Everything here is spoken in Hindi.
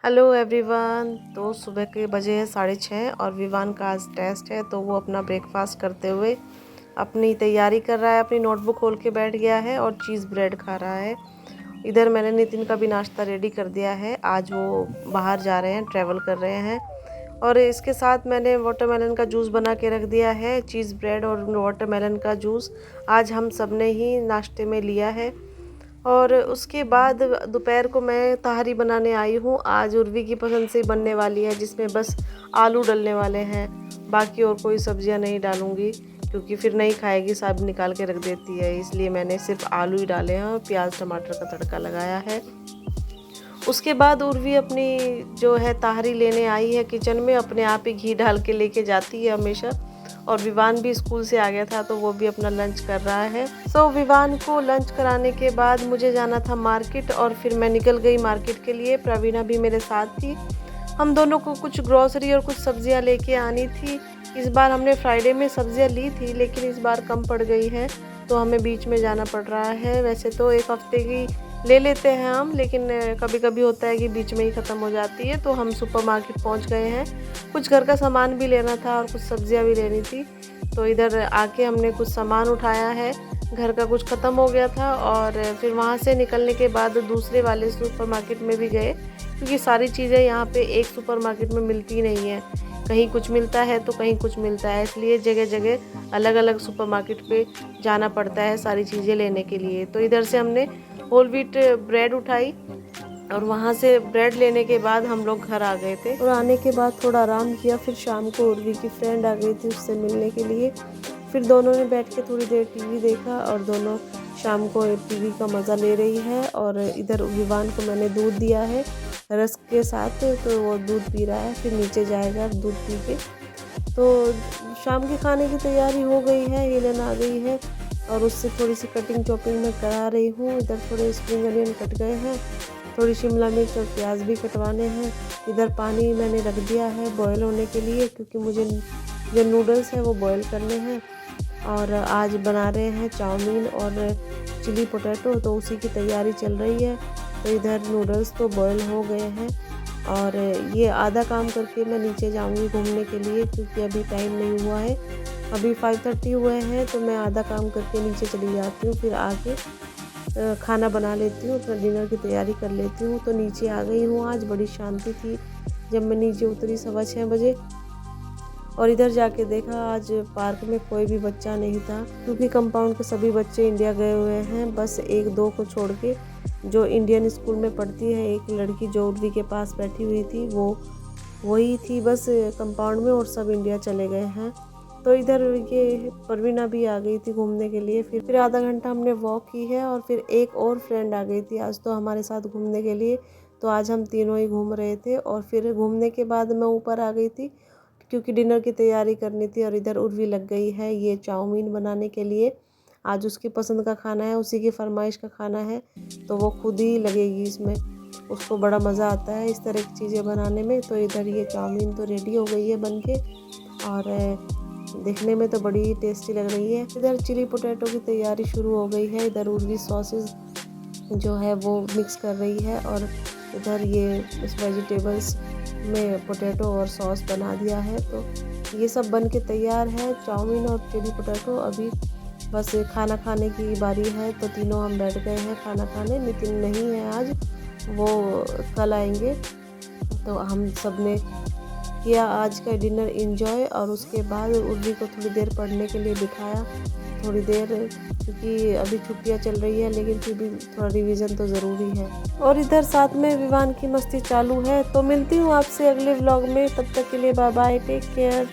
Hello everyone. तो सुबह के बजे है 6:30 और विवान का आज टेस्ट है, तो वो अपना ब्रेकफास्ट करते हुए अपनी तैयारी कर रहा है। अपनी नोटबुक खोल के बैठ गया है और चीज़ ब्रेड खा रहा है। इधर मैंने नितिन का भी नाश्ता रेडी कर दिया है। आज वो बाहर जा रहे हैं, ट्रैवल कर रहे हैं। और इसके साथ मैंने वाटरमेलन का जूस बना के रख दिया है। चीज़ ब्रेड और वाटरमेलन का जूस आज हम सब ने ही नाश्ते में लिया है। और उसके बाद दोपहर को मैं तहारी बनाने आई हूँ। आज उर्वी की पसंद से बनने वाली है, जिसमें बस आलू डलने वाले हैं। बाकी और कोई सब्जियाँ नहीं डालूँगी, क्योंकि फिर नहीं खाएगी, सब निकाल के रख देती है। इसलिए मैंने सिर्फ आलू ही डाले हैं और प्याज टमाटर का तड़का लगाया है। उसके बाद उर्वी अपनी जो है तहारी लेने आई है किचन में। अपने आप ही घी डाल के लेके जाती है हमेशा। और विवान भी स्कूल से आ गया था, तो वो भी अपना लंच कर रहा है। विवान को लंच कराने के बाद मुझे जाना था मार्केट, और फिर मैं निकल गई मार्केट के लिए। प्रवीणा भी मेरे साथ थी। हम दोनों को कुछ ग्रोसरी और कुछ सब्जियां लेके आनी थी। इस बार हमने फ्राइडे में सब्जियां ली थी, लेकिन इस बार कम पड़ गई है, तो हमें बीच में जाना पड़ रहा है। वैसे तो एक हफ्ते की ले लेते हैं हम, लेकिन कभी कभी होता है कि बीच में ही ख़त्म हो जाती है। तो हम सुपरमार्केट पहुंच गए हैं। कुछ घर का सामान भी लेना था और कुछ सब्जियां भी लेनी थी। तो इधर आके हमने कुछ सामान उठाया है। घर का कुछ ख़त्म हो गया था, और फिर वहाँ से निकलने के बाद दूसरे वाले सुपरमार्केट में भी गए, क्योंकि सारी चीज़ें यहाँ पे एक सुपरमार्केट में मिलती नहीं है। कहीं कुछ मिलता है तो कहीं कुछ मिलता है, इसलिए जगह जगह अलग अलग सुपरमार्केट पे जाना पड़ता है सारी चीज़ें लेने के लिए। तो इधर से हमने होल व्हीट ब्रेड उठाई, और वहाँ से ब्रेड लेने के बाद हम लोग घर आ गए थे। और आने के बाद थोड़ा आराम किया। फिर शाम को उर्वी की फ्रेंड आ गई थी, उससे मिलने के लिए। फिर दोनों ने बैठ के थोड़ी देर टीवी देखा, और दोनों शाम को टीवी का मज़ा ले रही है। और इधर विवान को मैंने दूध दिया है रस्क के साथ, तो वो दूध पी रहा है। फिर नीचे जाएगा दूध पी के। तो शाम के खाने की तैयारी हो गई है, हिलन आ गई है, और उससे थोड़ी सी कटिंग चॉपिंग मैं करा रही हूँ। इधर थोड़े स्प्रिंग अनियन कट गए हैं, थोड़ी शिमला मिर्च और प्याज भी कटवाने हैं। इधर पानी मैंने रख दिया है बॉयल होने के लिए, क्योंकि मुझे जो नूडल्स हैं वो बॉयल करने हैं। और आज बना रहे हैं चाउमीन और चिली पोटैटो, तो उसी की तैयारी चल रही है। तो इधर नूडल्स तो बॉयल हो गए हैं, और ये आधा काम करके मैं नीचे जाऊंगी घूमने के लिए, क्योंकि अभी टाइम नहीं हुआ है। अभी 5:30 हुए हैं, तो मैं आधा काम करके नीचे चली जाती हूँ। फिर आके खाना बना लेती हूँ, अपना डिनर की तैयारी कर लेती हूँ। तो नीचे आ गई हूँ। आज बड़ी शांति थी जब मैं नीचे उतरी 6:15 बजे। और इधर जाके देखा, आज पार्क में कोई भी बच्चा नहीं था, क्योंकि कंपाउंड के सभी बच्चे इंडिया गए हुए हैं। बस 1-2 को छोड़ के, जो इंडियन स्कूल में पढ़ती है एक लड़की जो उर्वी के पास बैठी हुई थी, वो वही थी बस कंपाउंड में, और सब इंडिया चले गए हैं। तो इधर ये परवीना भी आ गई थी घूमने के लिए। फिर आधा घंटा हमने वॉक की है, और फिर एक और फ्रेंड आ गई थी आज तो हमारे साथ घूमने के लिए। तो आज हम तीनों ही घूम रहे थे। और फिर घूमने के बाद मैं ऊपर आ गई थी, क्योंकि डिनर की तैयारी करनी थी। और इधर उर्वी लग गई है ये चाउमीन बनाने के लिए। आज उसकी पसंद का खाना है, उसी की फरमाइश का खाना है, तो वो खुद ही लगेगी इसमें। उसको बड़ा मज़ा आता है इस तरह की चीज़ें बनाने में। तो इधर ये चाउमीन तो रेडी हो गई है बन के, और देखने में तो बड़ी टेस्टी लग रही है। इधर चिली पोटैटो की तैयारी शुरू हो गई है। इधर उर्वी सॉसेस जो है वो मिक्स कर रही है, और इधर ये इस वेजिटेबल्स में पोटैटो और सॉस बना दिया है। तो ये सब बन के तैयार है, चाउमीन और चिली पोटैटो। अभी बस खाना खाने की बारी है, तो तीनों हम बैठ गए हैं खाना खाने। नितिन नहीं है आज, वो कल आएंगे। तो हम सब ने किया आज का डिनर एंजॉय। और उसके बाद उर्वी को थोड़ी देर पढ़ने के लिए बिठाया, थोड़ी देर, क्योंकि अभी छुट्टियां चल रही है, लेकिन फिर भी थोड़ा रिवीजन तो ज़रूरी है। और इधर साथ में विवान की मस्ती चालू है। तो मिलती हूँ आपसे अगले व्लॉग में, तब तक के लिए बाय बाय, टेक केयर।